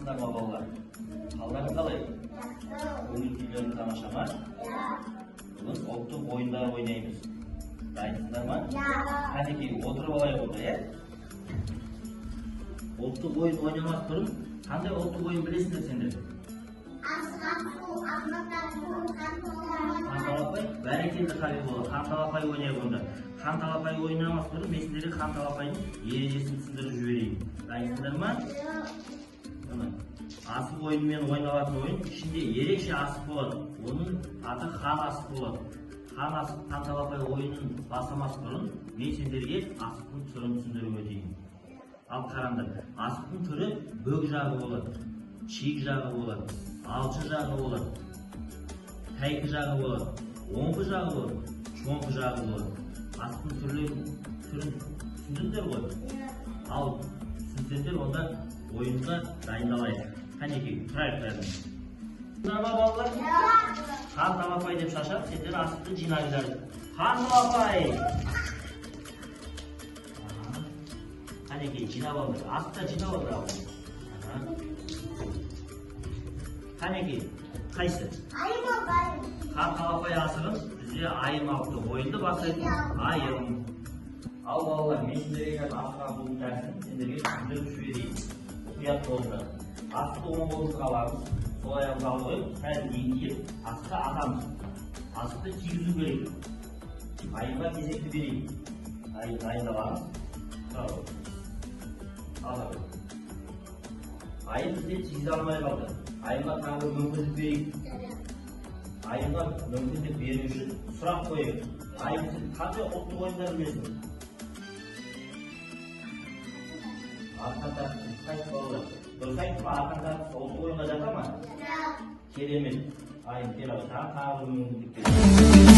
Amandasыздар ма балалар? Қалдарың қалай? Көңіл-күйлерің тамаша ма? Бүгін ұлттық ойындар ойнаймыз. Дайынсыздар ма? Қанекей, отырып алайық онда, Ұлттық ойын ойнамас бұрын, қандай ұлттық ойын білесіңдер сендер? Қанталапай, бәрекелді Қабиболла, қанталапай ойнайық онда. Қанталапай ойнамас бұрын, мен сендерге қанталапайдың ережесін түсіндіріп жіберейін. Дайынсыздар ма? Асық ойынымен ойналатын ойын ішінде ерекше асық болады. Оның аты хан асық болады. Хан асық қанталапай ойынын бастамас бұрын, мен сендерге асықтың түрін түсіндіріп өтейін. Ал қараңдар, асықтың түрі бөк жағы болады, чек жағы болады, алшы жағы болады, тайкы жағы болады, омбы жағы болады, шоңқы жағы болады. Асықтың түрін түсіндіңдер ғой? Ал түсінсеңдер, онда ойынға дайындалайық. Қанекей, тұрайық бәрін. Нұрма балалар? Қанталапай деп шашап, сендер асықты жинаңдар. Қанталапай! Қанекей, жинап алды. Асықта жинап алды. Қанекей, қайсы? Айым алды. Қанталапай асығын бізде айым алды. Ойынды бастайтын айым. Ал балалар, мен сендерге асыға бұл тәрсін сендерге түсіндіріп жіберейін. Ұят болыңдар. Асықты оң қолымызға аламыз. Сол аяғымызға алып қойып, сәл еңкейіп, асықты атамыз. Асықты тигізу керек. Айымға кезекті берейін. Дайындаламыз. Айым бізде тигізе алмай қалды. Айымға тағы бір мүмкіндік берейік. Айымға мүмкіндік беру үшін сұрақ қойып. Айым сен қанша ұлттық ойындар білесің? Арқан тартып, қайсы балалар? Дұрыс айтып па, арқан тартып ұлттық ойынға жата ма? Керемет. Айым, кел ал, тағы бір мүмкіндік берейік.